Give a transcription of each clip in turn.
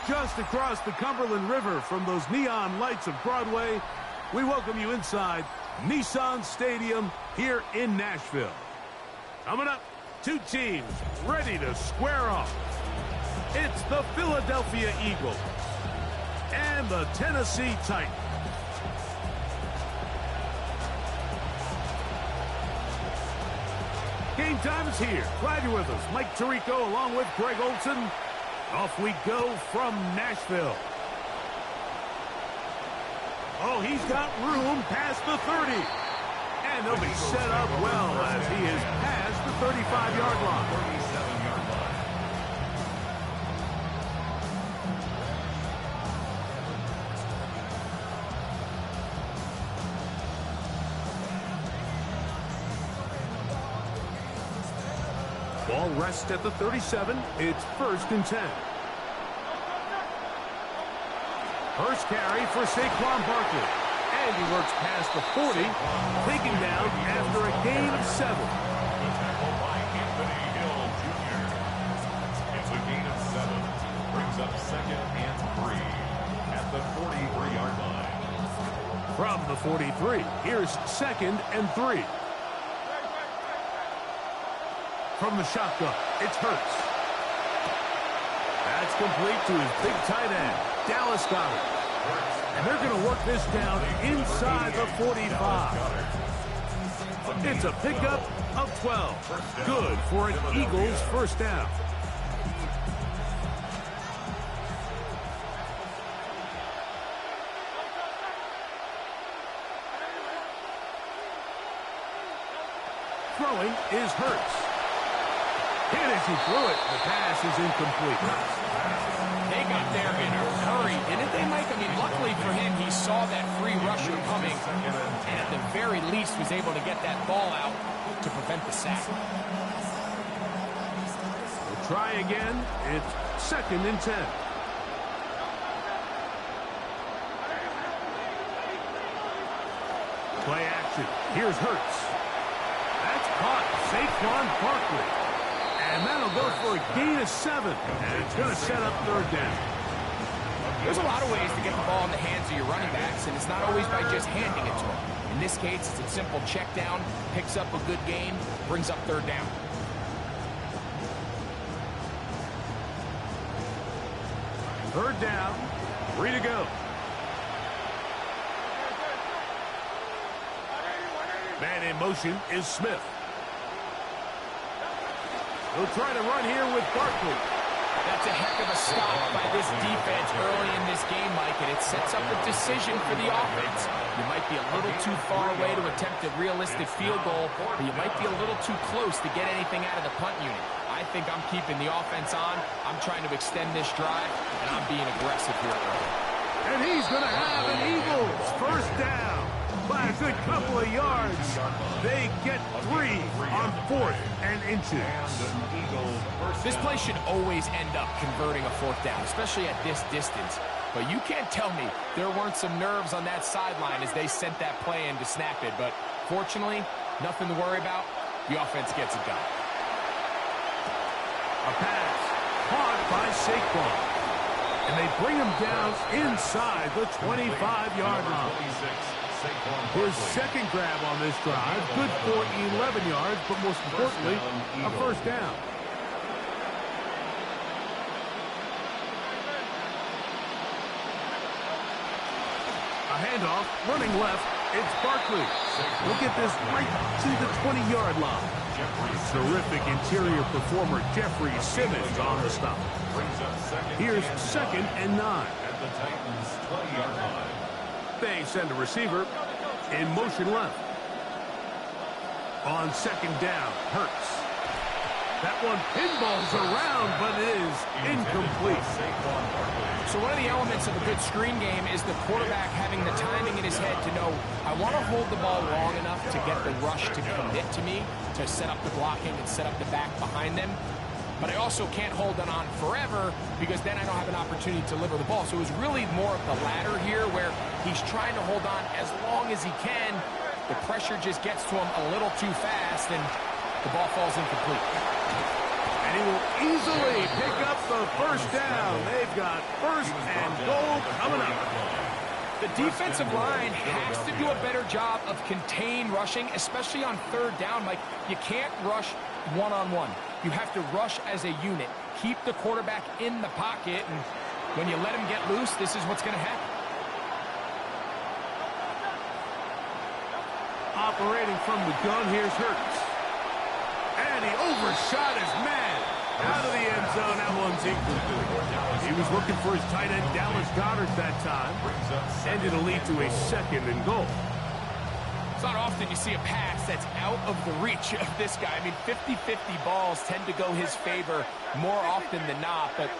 Just across the Cumberland River from those neon lights of Broadway, we welcome you inside Nissan Stadium here in Nashville. Coming up, two teams ready to square off. It's the Philadelphia Eagles and the Tennessee Titans. Game time is here. Glad you're with us. Mike Tirico along with Greg Olson. Off we go from Nashville. Oh, he's got room past the 30. And they'll be set up well as he is past the 35-yard line. 37-yard line. Ball rests at the 37. It's 1st and 10. First carry for Saquon Barkley. And he works past the 40, taken down after a gain of 7. Tackled by Anthony Hill Jr. It's a gain of 7. Brings up 2nd and 3 at the 43-yard line. From the 43, here's 2nd and 3. From the shotgun, it's Hurts. That's complete to his big tight end, Dallas Goedert. And they're going to work this down inside the 45. It's a pickup of 12. Good for an Eagles first down. Throwing is Hurts. Hit as he threw it. The pass is incomplete. They got there in a hurry, didn't they, Mike? I mean, luckily for him, he saw that free rusher coming, and at the very least was able to get that ball out to prevent the sack. We'll try again. It's 2nd and 10. Play action. Here's Hurts. That's caught. Saquon Barkley. And that'll go for a gain of 7. And it's going to set up 3rd down. There's a lot of ways to get the ball in the hands of your running backs, and it's not always by just handing it to them. In this case, it's a simple check down, picks up a good gain, brings up 3rd down. Third down, 3 to go. Man in motion is Smith. He'll try to run here with Barkley. That's a heck of a stop by this defense early in this game, Mike, and it sets up a decision for the offense. You might be a little too far away to attempt a realistic field goal, but you might be a little too close to get anything out of the punt unit. I think I'm keeping the offense on. I'm trying to extend this drive, and I'm being aggressive here early. And he's going to have an Eagles first down. By a good couple of yards. They get 3 on 4th and inches. This play should always end up converting a 4th down, especially at this distance. But you can't tell me there weren't some nerves on that sideline as they sent that play in to snap it. But fortunately, nothing to worry about. The offense gets it done. A pass caught by Saquon. And they bring him down inside the 25-yard line. His second grab on this drive, good for 11 yards, but most importantly, a first down. A handoff, running left, it's Barkley. Look at this right to the 20-yard line. Terrific interior performer, Jeffrey Simmons on the stop. Here's 2nd and 9. At the Titans' 20-yard line. They send a receiver in motion left. On 2nd down, Hurts. That one pinballs around, but it is incomplete. So one of the elements of a good screen game is the quarterback having the timing in his head to know, I want to hold the ball long enough to get the rush to commit to me, to set up the blocking and set up the back behind them. But I also can't hold it on forever because then I don't have an opportunity to deliver the ball. So it was really more of the latter here where he's trying to hold on as long as he can. The pressure just gets to him a little too fast and the ball falls incomplete. And And he will easily pick up the first down. They've got first and goal coming up. The defensive line has to do a better job of contained rushing, especially on third down. Mike, you can't rush one-on-one. You have to rush as a unit. Keep the quarterback in the pocket, and when you let him get loose, this is what's going to happen. Operating from the gun, here's Hurts. And he overshot his man. Out of the end zone, that one's incomplete. He was looking for his tight end, Dallas Goedert, that time. And it'll lead to a second and goal. It's not often you see a pass that's out of the reach of this guy. I mean, 50-50 balls tend to go his favor more often than not, but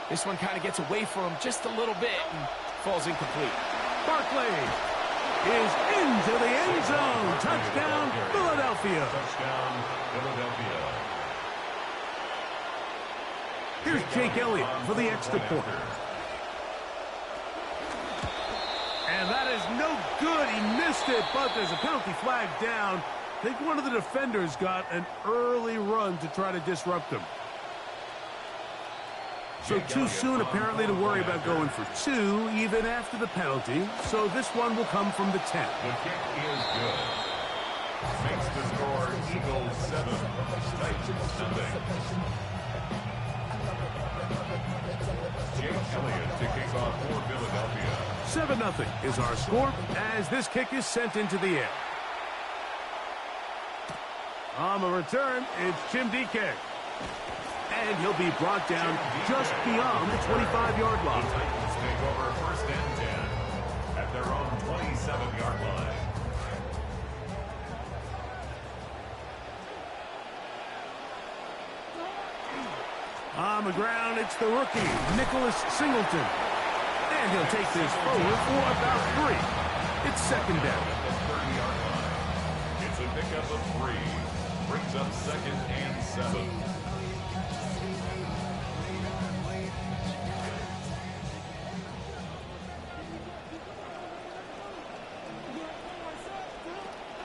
this one kind of gets away from him just a little bit and falls incomplete. Barkley is into the end zone. Touchdown, Philadelphia. Touchdown, Philadelphia. Here's Jake Elliott for the extra point. And that is no good. He missed it, but there's a penalty flag down. I think one of the defenders got an early run to try to disrupt him. So too soon, apparently, to worry about going for two, even after the penalty. So this one will come from the 10. The kick is good. Makes the score Eagles 7, Titans nothing. Jake Elliott to kick off for Philadelphia. 7-0 is our score as this kick is sent into the air. On the return, it's Jim Dike. And he'll be brought down just beyond the 25-yard line. The Titans take over first and 10 at their own 27-yard line. On the ground, it's the rookie, Nicholas Singleton. And he'll take this forward for about 3. It's second down. At the 30-yard line. It's a pickup of 3. Brings up second and 7.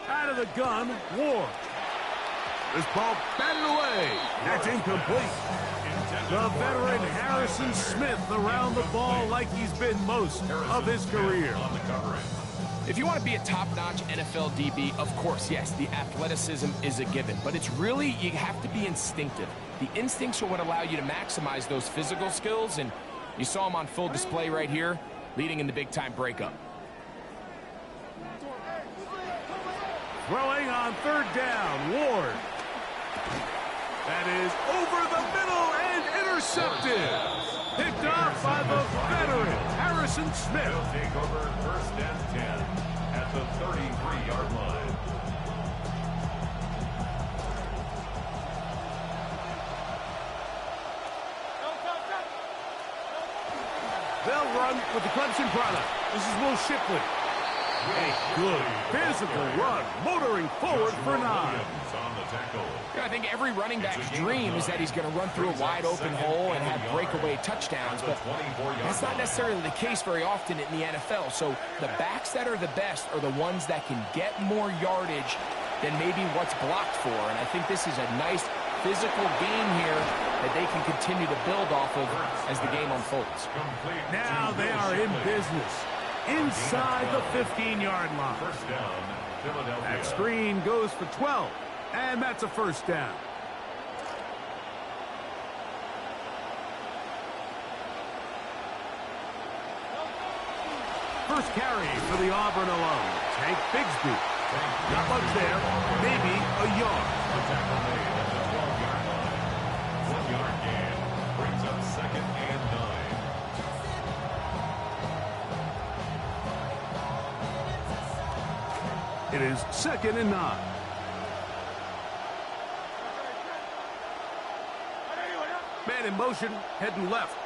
Out of the gun, Ward. This ball batted away. That's incomplete. The veteran Harrison Smith around the ball like he's been most of his career. On the coverage. If you want to be a top-notch NFL DB, of course, yes, the athleticism is a given. But it's really, you have to be instinctive. The instincts are what allow you to maximize those physical skills, and you saw him on full display right here, leading in the big-time breakup. Throwing on third down, Ward. That is over the middle and intercepted. Picked off by the veteran, Harrison Smith. He'll take over first and 10 at the 33-yard line. They'll run with the Clemson product. This is Will Shipley. A good physical run, motoring forward for 9. On the tackle. Yeah, I think every running back's dream is that he's going to run through a wide-open hole and have breakaway touchdowns, but that's not necessarily the case very often in the NFL. So the backs that are the best are the ones that can get more yardage than maybe what's blocked for, and I think this is a nice physical game here that they can continue to build off of as the game unfolds. Now they are in business inside the 15-yard line. First down, Philadelphia. That screen goes for 12, and that's a first down. First carry for the Auburn alum, Tank Bigsby. Not much there, maybe a yard. The tackle made at the 12-yard line. 1-yard gain brings up second and 9. It is second and 9. Man in motion, heading left.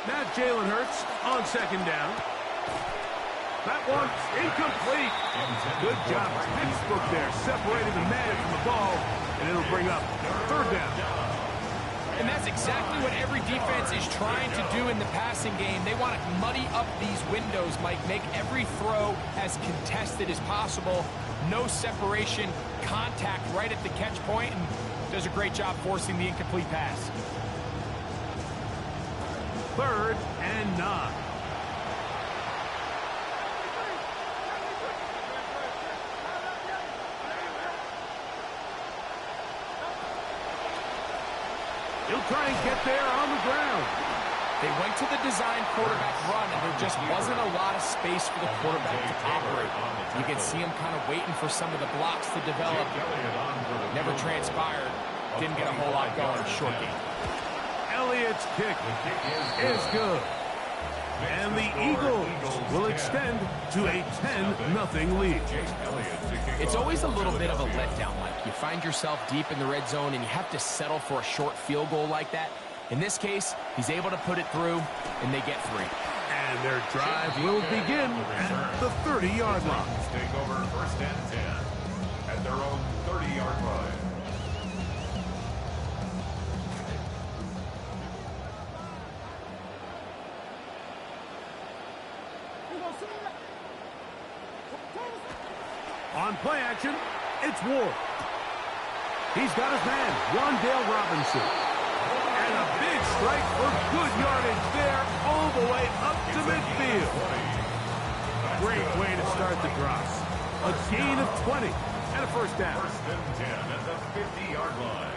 Now Jalen Hurts on second down. That one incomplete. Good job. Textbook there, separating the man from the ball, and it'll bring up third down. And that's exactly what every defense is trying to do in the passing game. They want to muddy up these windows, Mike, make every throw as contested as possible. No separation, contact right at the catch point, and Does a great job forcing the incomplete pass. 3rd and 9. He'll try and get there on the ground. They went to the design quarterback run, and there just wasn't a lot of space for the quarterback to operate. You can see him kind of waiting for some of the blocks to develop. Never transpired. Didn't get a whole lot going. Short game. Elliott's kick is good. And the Eagles will extend to a 10-0 lead. It's always a little bit of a letdown, Mike. You find yourself deep in the red zone, and you have to settle for a short field goal like that. In this case, he's able to put it through, and they get 3. And their drive will begin at the 30-yard line. Take over 1st and 10 at their own 30-yard line. On play action, it's Ward. He's got his man, Wan'Dale Robinson. And a big strike for good yardage there all the way up to midfield. Great way to start the drive. A gain of 20 and a 1st down. 1st and 10 at the 50-yard line.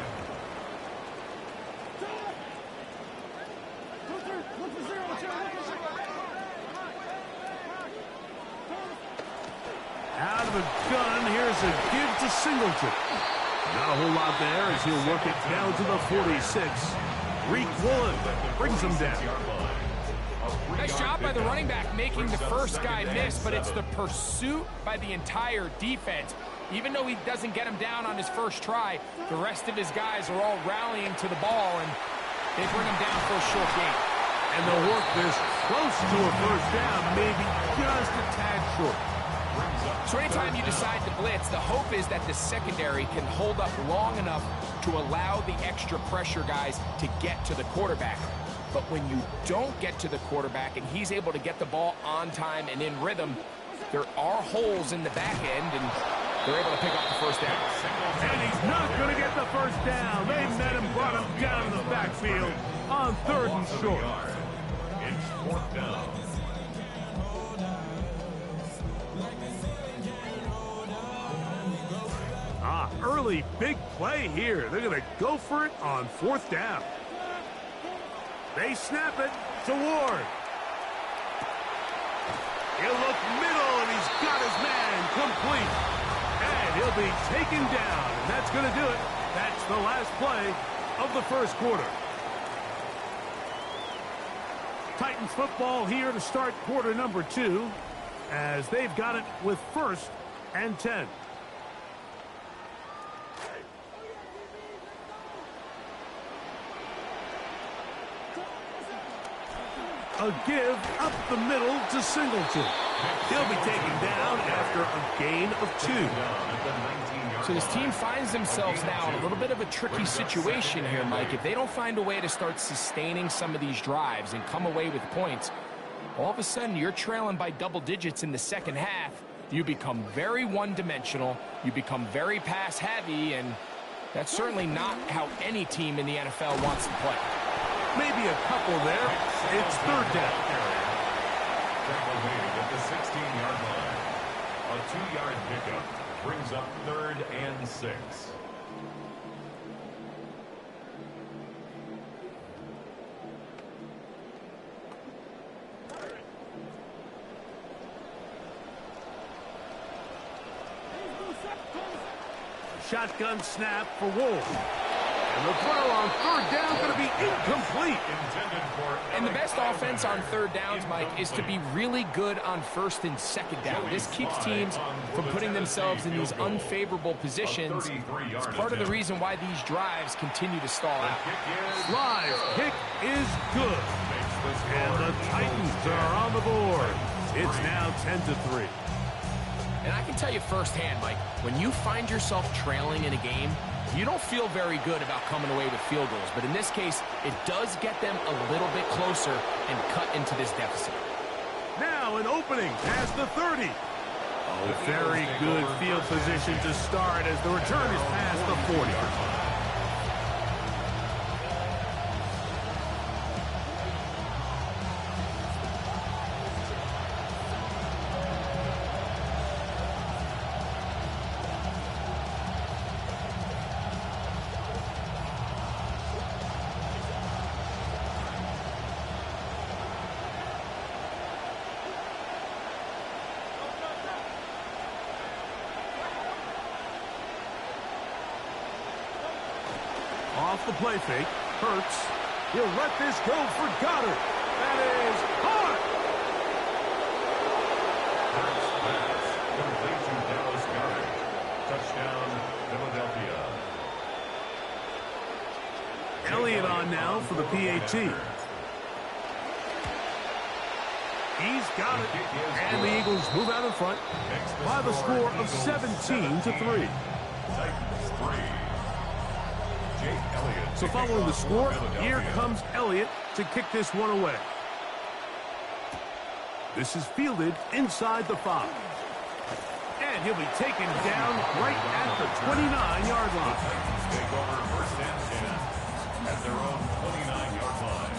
Out of the gun, here's a give to Singleton. Not a whole lot there as he'll work it down to the 46. Reek Woolen brings him down. Nice job by the running back making the first guy miss, but it's the pursuit by the entire defense. Even though he doesn't get him down on his first try, the rest of his guys are all rallying to the ball, and they bring him down for a short gain. And they'll work this close to a 1st down, maybe just a tad short. So anytime you decide to blitz, the hope is that the secondary can hold up long enough to allow the extra pressure guys to get to the quarterback. But when you don't get to the quarterback and he's able to get the ball on time and in rhythm, there are holes in the back end, and they're able to pick up the 1st down. And he's not going to get the 1st down. They met him, brought him down in the backfield on 3rd and short. It's 4th down. Early big play here. They're going to go for it on 4th down. They snap it to Ward. He'll look middle, and he's got his man complete. And he'll be taken down, and that's going to do it. That's the last play of the 1st quarter. Titans football here to start quarter number 2, as they've got it with 1st and 10. A give up the middle to Singleton. He'll be taken down after a gain of 2. So this team finds themselves now in a little bit of a tricky situation here, Mike. If they don't find a way to start sustaining some of these drives and come away with points, all of a sudden you're trailing by double digits in the 2nd half. You become very one-dimensional. You become very pass-heavy, and that's certainly not how any team in the NFL wants to play. Maybe a couple there. It's 3rd down. Tackle made at the 16-yard line. A 2-yard pickup brings up 3rd and 6. Shotgun snap for Wolf. And the throw on 3rd down going to be incomplete. And the best offense on 3rd downs, Mike, is to be really good on 1st and 2nd down. This keeps teams from putting themselves in these unfavorable positions. It's part of the reason why these drives continue to stall out. Live kick is good. And the Titans are on the board. It's now 10-3. And I can tell you firsthand, Mike, when you find yourself trailing in a game, you don't feel very good about coming away with field goals. But in this case, it does get them a little bit closer and cut into this deficit. Now an opening past the 30. Oh, very good field position to start as the return is past the 40. Off the play fake. Hurts. He'll let this go for Goddard. That is caught. First pass, complete to Dallas Goedert. Touchdown, Philadelphia. Elliott on now for the PAT. He's got it. And the Eagles move out in front by the score of 17-3. Titans 3. Jake Elliott. So following the score, here comes Elliott to kick this one away. This is fielded inside the 5. And he'll be taken down right at the 29-yard line. Titans take over first and 10 at their own 29-yard line.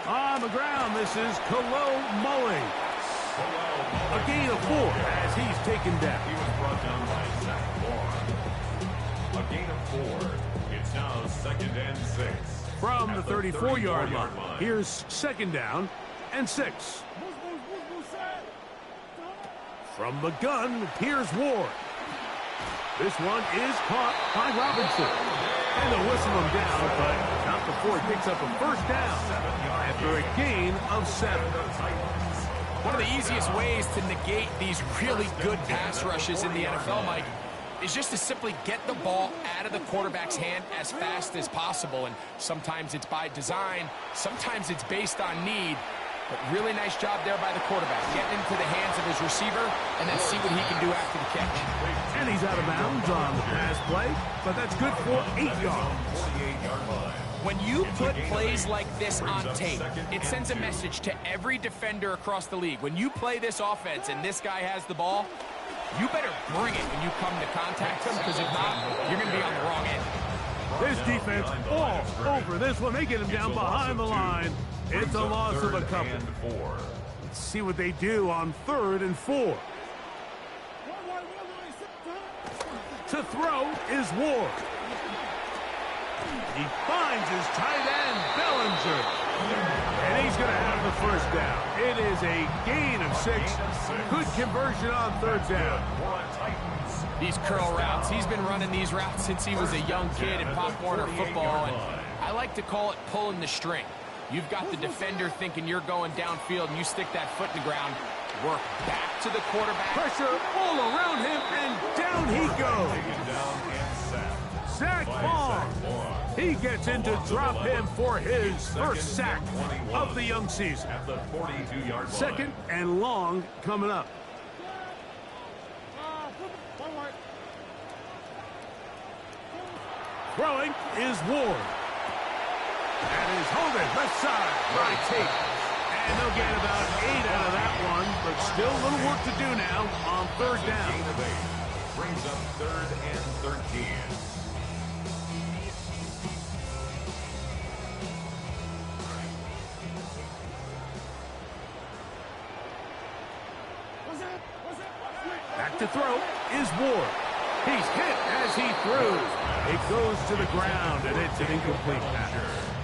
On the ground, this is Khalil Mullings. A gain of 4 as he's taken down. He was brought down by Zach Moore. A gain of 4. It's now second and 6. From the 34-yard line. Here's second down and 6. From the gun, here's Ward. This one is caught by Robinson. And they'll whistle him down, but not before he picks up a first down after a gain of 7. One of the easiest ways to negate these really good pass rushes in the NFL, Mike, is just to simply get the ball out of the quarterback's hand as fast as possible. And sometimes it's by design, sometimes it's based on need. But really nice job there by the quarterback, getting into the hands of his receiver and then see what he can do after the catch. And he's out of bounds on the pass play, but that's good for 8 yards. 48-yard line. When you put plays like this on tape, it sends a message to every defender across the league. When you play this offense and this guy has the ball, you better bring it when you come to contact him, because if not, you're going to be on the wrong end. This defense all over this one. They get him down behind the line. It's a loss of a couple. Let's see what they do on 3rd and 4. To throw is Ward. He finds his tight end, Bellinger. And he's going to have the first down. It is a gain of 6. Good conversion on 3rd down. These curl routes, he's been running these routes since he was a young kid in Pop Warner football, and I like to call it pulling the string. You've got the defender thinking you're going downfield, and you stick that foot in the ground, work back to the quarterback. Pressure all around him, and down he goes. Zach Long. He gets in to drop him for his first sack of the young season. At the 42-yard line. 2nd and long coming up. Throwing is Ward. That is holding left side by Tate. And they'll get about 8 out of that one, but still a little work to do now on 3rd down. Gain of 8 brings up 3rd and 13. Back to throw is Ward. He's hit as he throws. It goes to the ground, and it's an incomplete pass.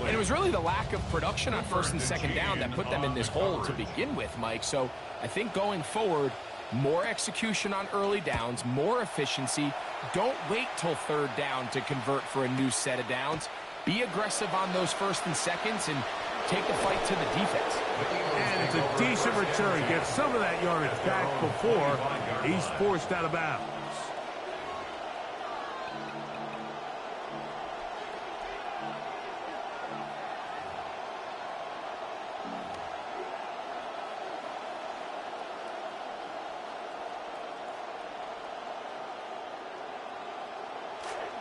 And it was really the lack of production on 1st and 2nd down that put them in this hole to begin with, Mike. So I think going forward, more execution on early downs, more efficiency. Don't wait till 3rd down to convert for a new set of downs. Be aggressive on those 1st and 2nds and take the fight to the defense. And it's a decent return. Gets some of that yardage back before he's forced out of bounds.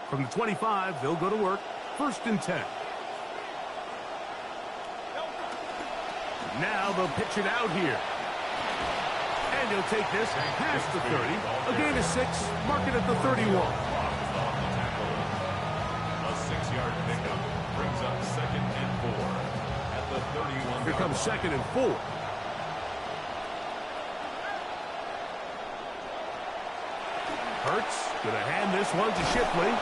From the 25, they'll go to work. 1st and 10. Now they'll pitch it out here. And he'll take this past the 30. A gain of 6. Mark it at the 31. A 6-yard pickup brings up 2nd and 4 at the 31. Here comes 2nd and 4. Hurts gonna hand this one to Shipley.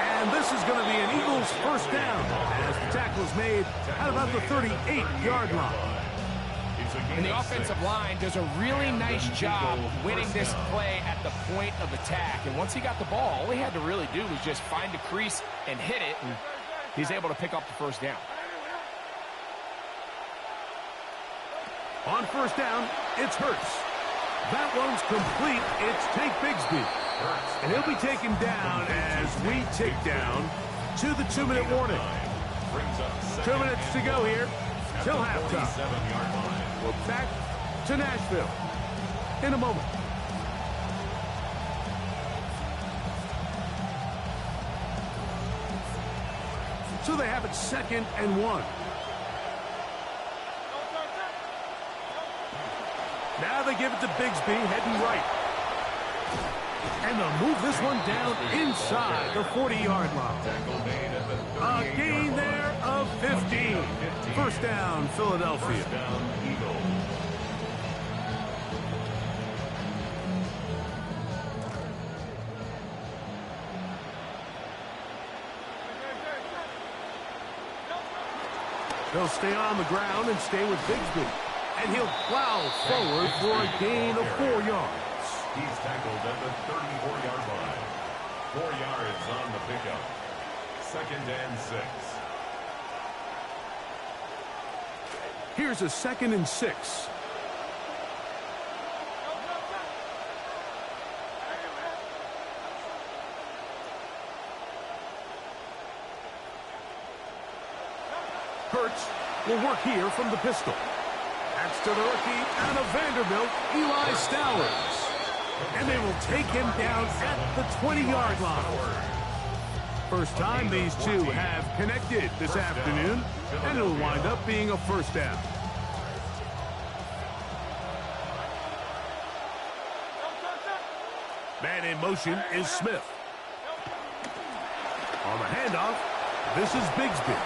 And this is going to be an Eagles first down as the tackle is made at about the 38-yard line. And the offensive line does a really nice job winning this play at the point of attack. And once he got the ball, all he had to really do was just find a crease and hit it, and he's able to pick up the first down. On first down, it's Hurts. That one's complete. It's Tank Bigsby. And he'll be taken down as we tick down to the 2-minute warning. 2 minutes to go here till halftime. We're back to Nashville in a moment. So they have it 2nd and 1. Now they give it to Bigsby, heading right. And they'll move this one down inside the 40-yard line. A gain there of 15. First down, Philadelphia. They'll stay on the ground and stay with Bigsby. And he'll plow forward for a gain of 4 yards. He's tackled at the 34-yard line. 4 yards on the pickup. 2nd and 6. Here's a 2nd and 6. Hurts will work here from the pistol. That's to the rookie out of Vanderbilt, Eli Stowers. And they will take him down at the 20-yard line. First time these two have connected this afternoon, and it'll wind up being a first down. Man in motion is Smith. On the handoff, this is Bigsby.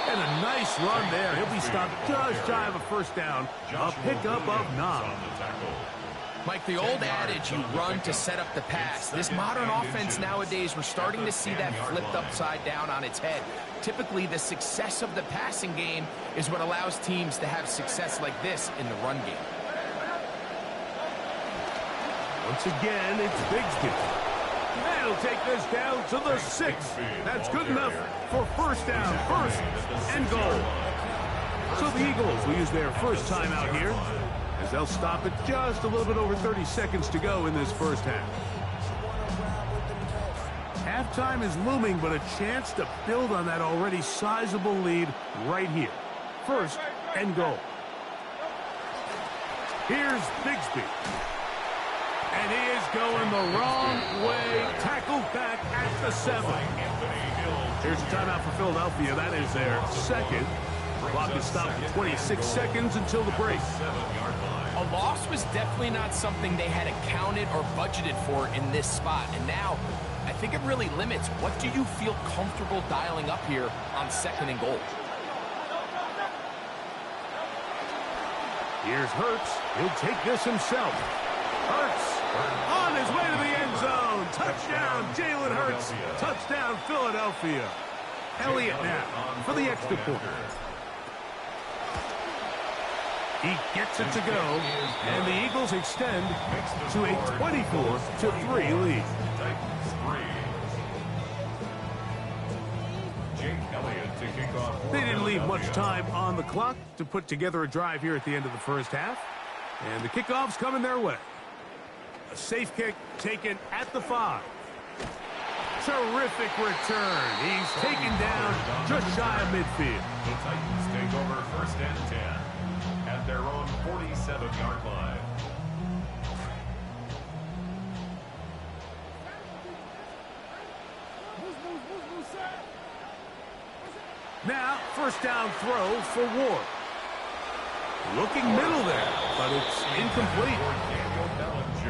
And a nice run there. He'll be stopped just shy of a first down. A pickup of 9. Mike, the old adage, you run to set up the pass. This modern offense nowadays, we're starting to see that flipped upside down on its head. Typically, the success of the passing game is what allows teams to have success like this in the run game. Once again, it's Bigsby. And he'll take this down to the 6. That's good enough for first down, first and goal. So the Eagles will use their first timeout here, as they'll stop it just a little bit over 30 seconds to go in this first half. Halftime is looming, but a chance to build on that already sizable lead right here. First and goal. Here's Bigsby. And he is going the wrong way. Tackled back at the 7. Here's a timeout for Philadelphia. That is their second. Clock is stopped for 26 seconds until the break. A loss was definitely not something they had accounted or budgeted for in this spot. And now, I think it really limits what do you feel comfortable dialing up here on 2nd and goal. Here's Hurts. He'll take this himself. Hurts on his way to the end zone. Touchdown, Jalen Hurts. Touchdown, Philadelphia. Elliott now for the extra point. He gets it to go, and the Eagles extend to a 24-3 lead. They didn't leave much time on the clock to put together a drive here at the end of the first half, and the kickoff's coming their way. A safe kick taken at the 5. Terrific return. He's taken down just shy of midfield. The Titans take over 1st and 10 at their own 47-yard line. Now, first down throw for Ward. Looking middle there, but it's incomplete.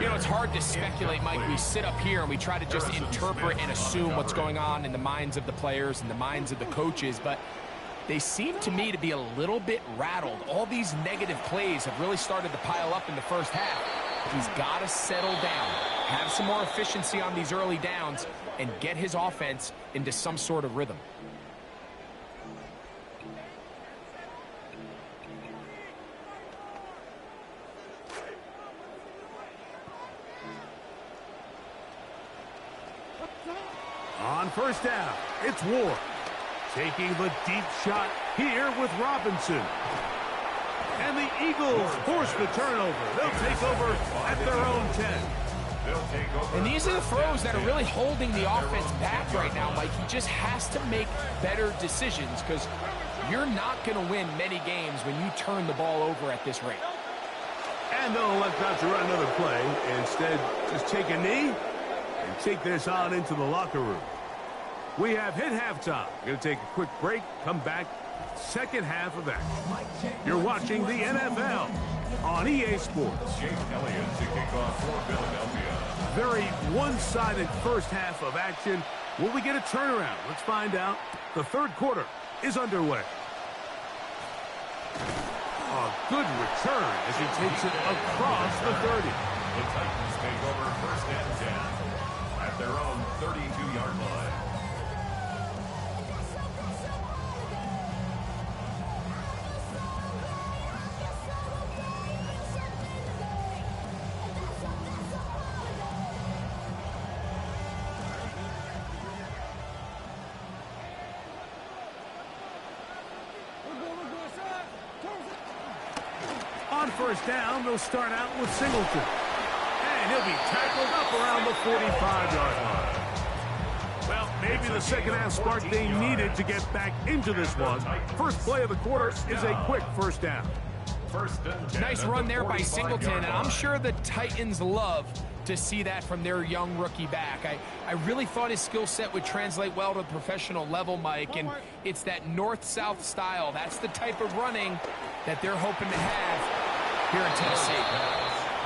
You know, it's hard to speculate, Mike. We sit up here and we try to just interpret and assume what's going on in the minds of the players and the minds of the coaches, but they seem to me to be a little bit rattled. All these negative plays have really started to pile up in the first half. He's got to settle down. have some more efficiency on these early downs, and get his offense into some sort of rhythm. On first down, it's Ward. Taking the deep shot here with Robinson. And the Eagles force the turnover. They'll take over at their own 10. And these are the throws that are really holding the offense back right now, Mike. He just has to make better decisions because you're not going to win many games when you turn the ball over at this rate. And they'll elect not to run another play. Instead, just take a knee and take this on into the locker room. We have hit halftime. Going to take a quick break, come back, second half of action. You're watching the NFL on EA Sports. Jake Elliott to kick off for Philadelphia. Very one-sided first half of action. Will we get a turnaround? Let's find out. The third quarter is underway. A good return as he takes it across the 30. The Titans take over first and 10 at their own 32-yard line. On first down, they'll start out with Singleton. And he'll be tackled up around the 45-yard line. Well, maybe the second half spark they needed to get back into this one. First play of the quarter is a quick first down. Nice run there by Singleton, and I'm sure the Titans love to see that from their young rookie back. I really thought his skill set would translate well to the professional level, Mike, and it's that north-south style. That's the type of running that they're hoping to have here in Tennessee.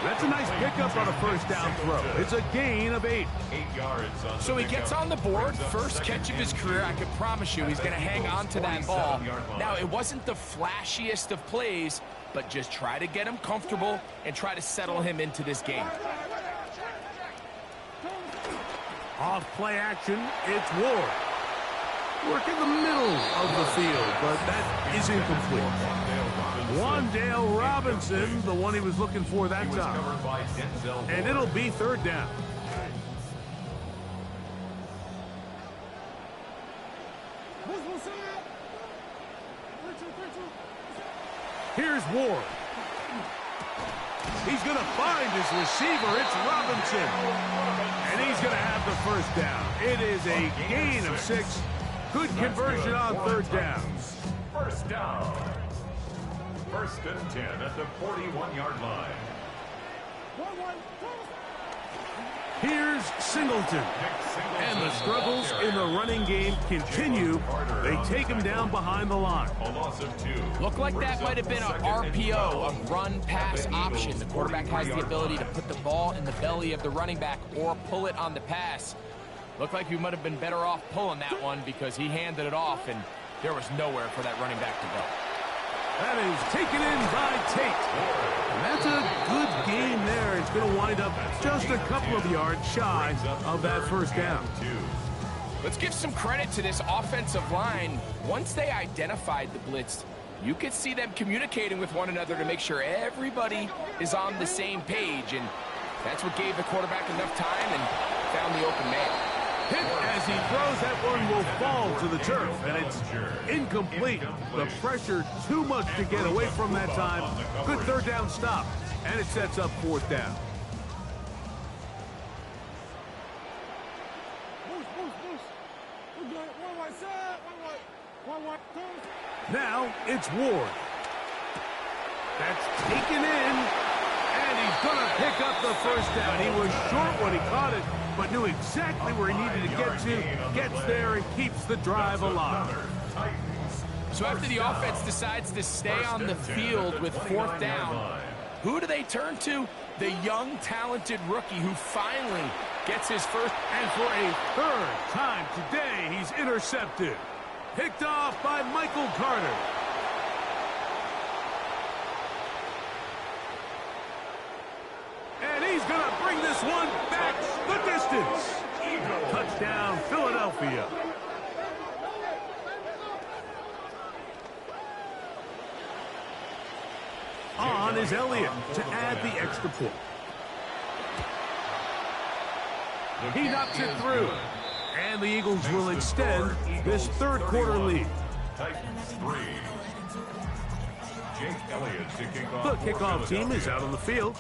That's a nice pickup on a first down throw. It's a gain of 8. 8 yards. So he gets on the board, first catch of his career. I can promise you he's going to hang on to that ball. Now, it wasn't the flashiest of plays, but just try to get him comfortable and try to settle him into this game. Off play action, it's Ward. Work in the middle of the field, but that is incomplete. Wan'Dale Robinson, the one he was looking for that time. And it'll be third down. Here's Ward. He's going to find his receiver. It's Robinson. And he's going to have the first down. It is a gain of 6. Good conversion on third down. First down. First and 10 at the 41-yard line. Here's Singleton. And the struggles in the running game continue. They take him down behind the line. A loss of 2. Looked like that might have been an RPO, a run-pass option. The quarterback has the ability to put the ball in the belly of the running back or pull it on the pass. Looked like he might have been better off pulling that one because he handed it off, and there was nowhere for that running back to go. That is taken in by Tate. And that's a good game there. It's going to wind up just a couple of yards shy of that first down. Let's give some credit to this offensive line. Once they identified the blitz, you could see them communicating with one another to make sure everybody is on the same page. And that's what gave the quarterback enough time and found the open man. Hit as he throws, that one will fall to the turf, and it's incomplete. The pressure too much to get away from that time. Good third down stop, and it sets up fourth down. Now it's Ward. That's taken in, and he's going to pick up the first down. He was short when he caught it, but knew exactly where he needed to get to, gets there and keeps the drive alive. So after the offense decides to stay on the field with fourth down, who do they turn to? The young, talented rookie who finally gets his first. And for a third time today, he's intercepted. Picked off by Michael Carter. And he's going to bring this one back distance. Touchdown, Philadelphia. On is Elliott to add the extra point. He knocks it through. And the Eagles will extend this third quarter lead. Titans 3. Jake Elliott to kick The off. kickoff team is out on the field.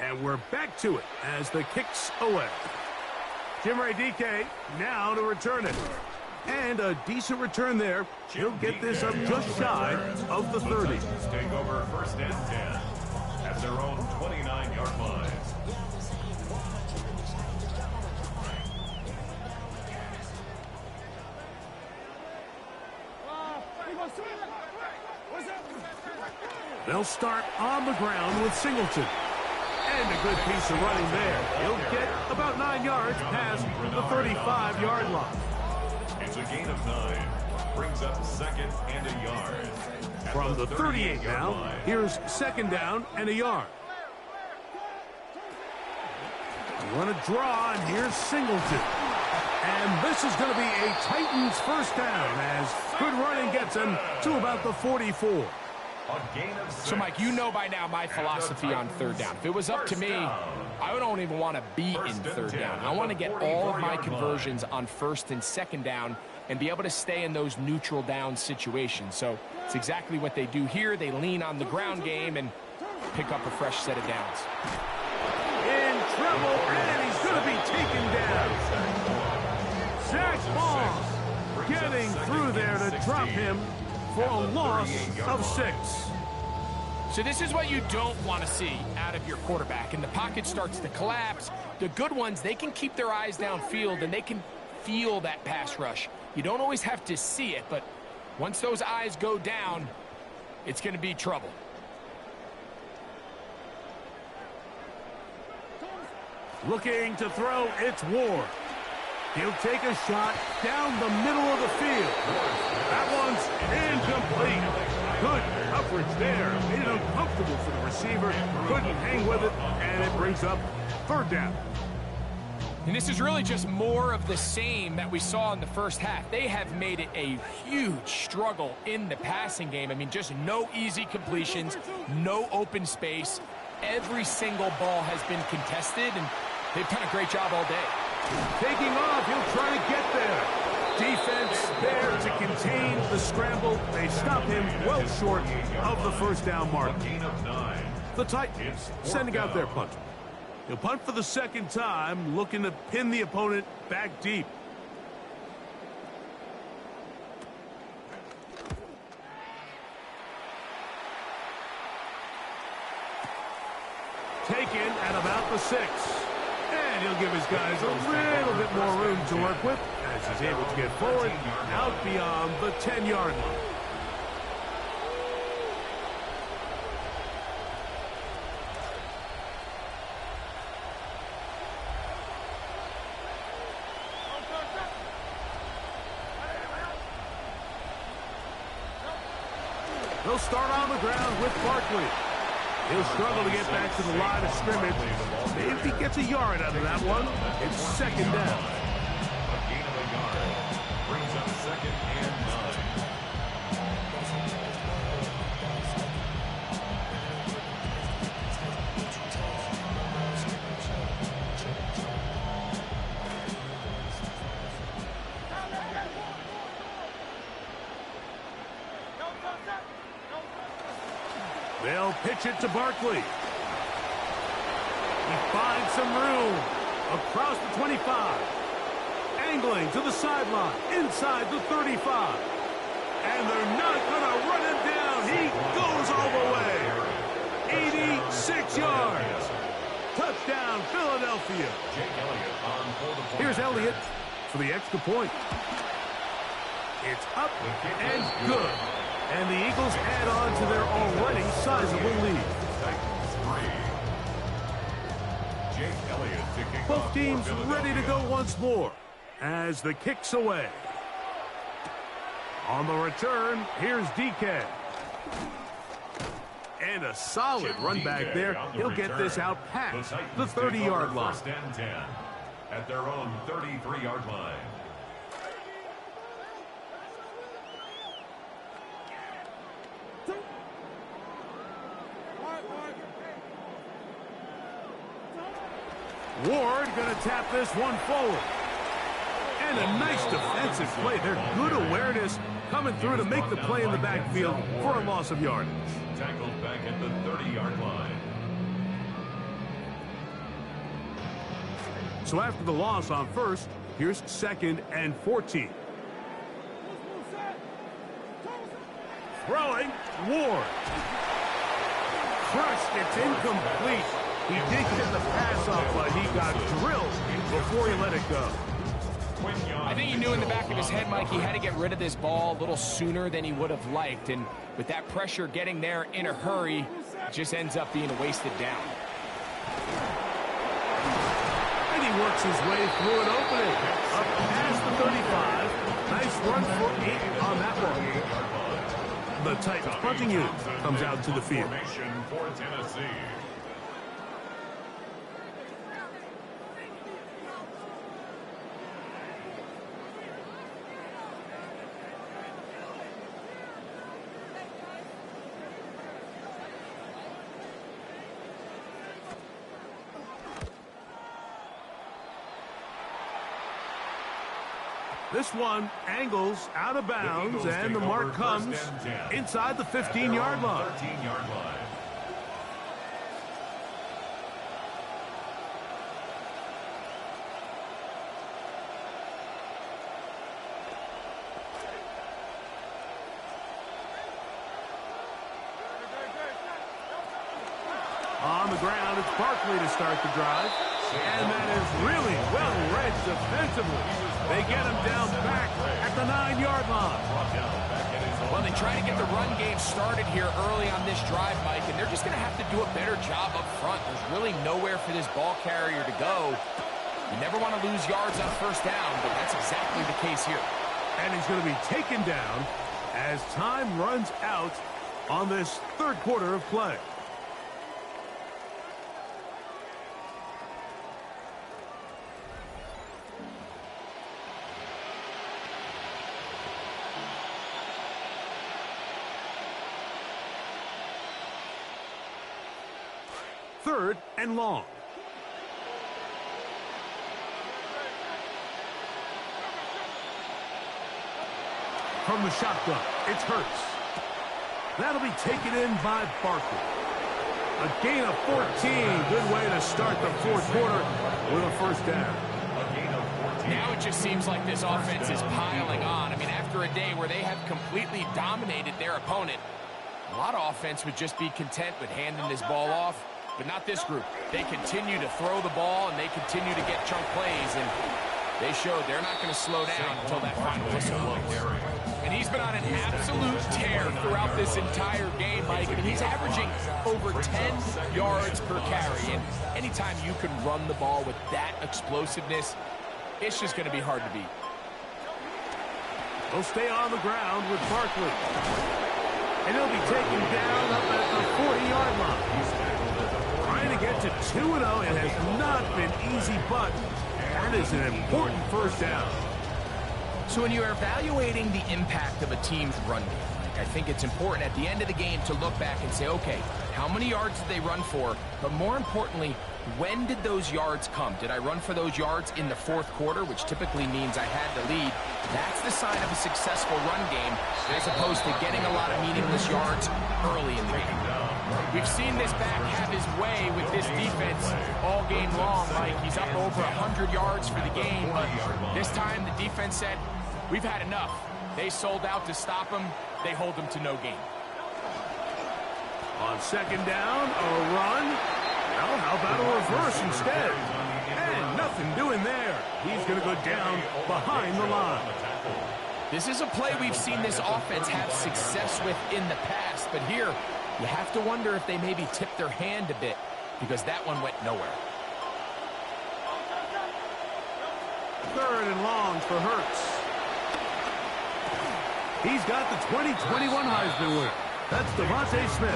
And we're back to it as the kick's away. Chimere Dike now to return it. And a decent return there. He'll get this up just shy of the 30. Titans take over first and 10 at their own 29-yard line. They'll start on the ground with Singleton. And a good piece of running there. He'll get about 9 yards past the 35-yard line. It's a gain of 9. Brings up second and a yard. At From the 38 38-yard now, line. here's second down and a yard. You want to draw, and here's Singleton. And this is going to be a Titans first down as good running gets him to about the 44. A gain of 6. So, Mike, you know by now my philosophy on third down. If it was up to me, I don't even want to be in third down. I want to get all of my conversions on first and second down and be able to stay in those neutral down situations. So it's exactly what they do here. They lean on the ground game and pick up a fresh set of downs. In trouble, and he's going to be taken down. Zach Moss getting through there to drop him for a loss of 6. So this is what you don't want to see out of your quarterback. And the pocket starts to collapse. The good ones, they can keep their eyes downfield and they can feel that pass rush. You don't always have to see it, but once those eyes go down, it's going to be trouble. Looking to throw, it's Ward. He'll take a shot down the middle of the field. That one's incomplete. Good coverage there. Made it uncomfortable for the receiver. Couldn't hang with it, and it brings up third down. And this is really just more of the same that we saw in the first half. They have made it a huge struggle in the passing game. I mean, just no easy completions, no open space. Every single ball has been contested, and they've done a great job all day. Taking off, he'll try to get there. Defense there to contain the scramble. They stop him well short of the first down mark. Gain of 9. The Titans sending out their punter. He'll punt for the second time, looking to pin the opponent back deep. Taken at about the 6. And he'll give his guys a little bit more room to work with as he's able to get forward out beyond the 10-yard line. They'll start on the ground with Barkley. He'll struggle to get back to the line of scrimmage. If he gets a yard out of that one, it's second down. A gain of a yard. Brings up second and 9. They'll pitch it to Barkley. He finds some room across the 25. Angling to the sideline, inside the 35. And they're not going to run him down. He goes all the way. 86 yards. Touchdown, Philadelphia. Jake Elliott on for the point. Here's Elliott for the extra point. It's up and good. And the Eagles add on to their already sizable lead. Titans 3. Jake Elliott to kick Both off teams for ready to Philadelphia. go once more as the kick's away. On the return, here's DK. And a solid Jim run back DK there. on the He'll get return. this out past the Titans take over 30-yard line. First and 10. at their own 33-yard line. Ward going to tap this one forward. And a nice defensive play. They're good awareness coming through to make the play in the backfield for a loss of yardage. Tackled back at the 30-yard line. So after the loss on first, here's 2nd and 14. Throwing, Ward. Crushed, it's incomplete. He did get the pass off, but he got drilled before he let it go. I think he knew in the back of his head, Mike, he had to get rid of this ball a little sooner than he would have liked. And with that pressure getting there in a hurry, it just ends up being a wasted down. And he works his way through an opening. Up past the 35. Nice run for 8 on that one. The Titans punting unit comes out to the field. Formation for Tennessee. This one angles out of bounds, and the mark comes inside the 15-yard line. 13-yard line. On the ground, it's Barkley to start the drive. And that is really well read defensively. They get him down back at the 9-yard line. Well, they try to get the run game started here early on this drive, Mike, and they're just going to have to do a better job up front. There's really nowhere for this ball carrier to go. You never want to lose yards on first down, but that's exactly the case here. And he's going to be taken down as time runs out on this third quarter of play. Third and long. From the shotgun, it's Hurts. That'll be taken in by Barkley. A gain of 14. Good way to start the fourth quarter with a first down. A gain of 14. Now it just seems like this offense is piling on. I mean, after a day where they have completely dominated their opponent, a lot of offense would just be content with handing this ball off. But not this group. They continue to throw the ball, and they continue to get chunk plays, and they showed they're not going to slow down until that final whistle blows. And he's been on an absolute tear throughout this entire game, Mike. I mean, he's averaging over 10 yards per carry, and anytime you can run the ball with that explosiveness, it's just going to be hard to beat. He'll stay on the ground with Barkley. And he'll be taken down up at the 40-yard line. Trying to get to 2-0, it has not been easy, but that is an important first down. So when you're evaluating the impact of a team's run game, I think it's important at the end of the game to look back and say, okay, how many yards did they run for? But more importantly, when did those yards come? Did I run for those yards in the fourth quarter, which typically means I had the lead? That's the sign of a successful run game, as opposed to getting a lot of meaningless yards early in the game. We've seen this back have his way with this defense all game long, Mike. He's up over 100 yards for the game, but this time the defense said, we've had enough. They sold out to stop him. They hold him to no gain. On second down, a run. Well, how about a reverse instead? And nothing doing there. He's going to go down behind the line. This is a play we've seen this offense have success with in the past, but here you have to wonder if they maybe tipped their hand a bit, because that one went nowhere. Third and long for Hurts. He's got the 2021 Heisman winner. That's Devontae Smith.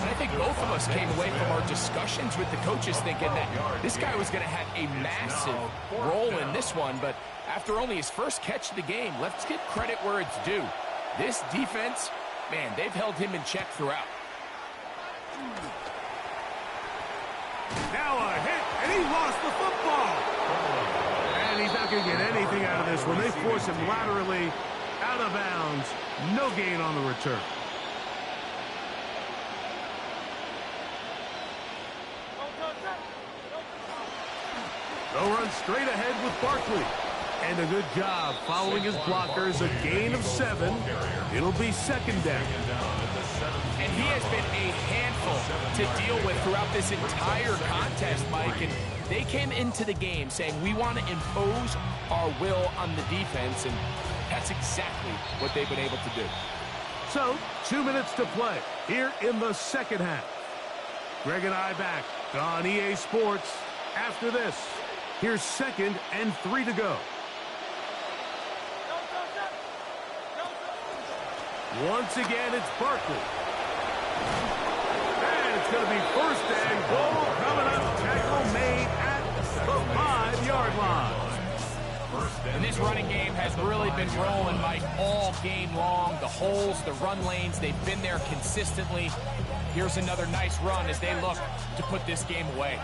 And I think both of us came away from our discussions with the coaches thinking that this guy was going to have a massive role in this one, but after only his first catch of the game, let's give credit where it's due. This defense, man, they've held him in check throughout. Now a hit, and he lost the football. And he's not going to get anything out of this when they force him laterally out of bounds. No gain on the return. They'll run straight ahead with Barkley. And a good job following his blockers. A gain of 7. It'll be second down. And he has been a handful to deal with throughout this entire contest, Mike. And they came into the game saying, we want to impose our will on the defense. And that's exactly what they've been able to do. So, 2 minutes to play here in the second half. Greg and I back on EA Sports. After this, here's 2nd and 3 to go. Once again, it's Barkley. And it's going to be 1st and goal coming up. Tackle made at the 5-yard line. And this running game has really been rolling, Mike, all game long. The holes, the run lanes, they've been there consistently. Here's another nice run as they look to put this game away.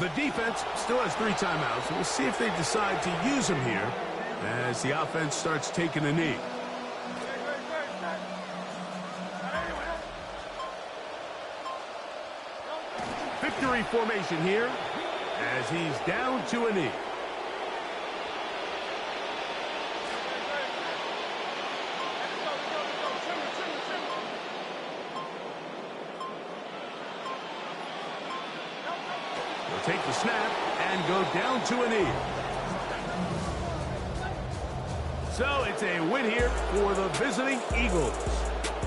The defense still has 3 timeouts. We'll see if they decide to use them here as the offense starts taking a knee. Victory formation here as he's down to a knee. They'll take the snap and go down to a knee. So it's a win here for the visiting Eagles.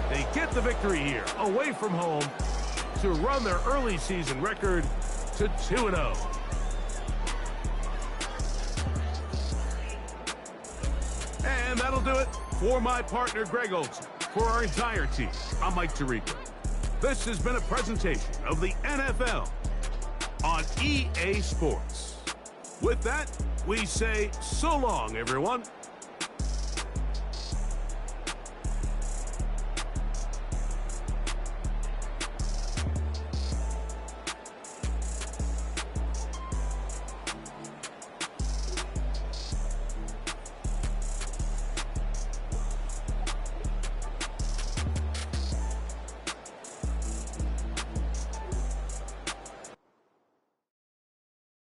They get the victory here away from home to run their early season record to 2-0. And that'll do it for my partner, Greg Olsen. For our entire team, I'm Mike Tirico. This has been a presentation of the NFL on EA Sports. With that, we say so long, everyone.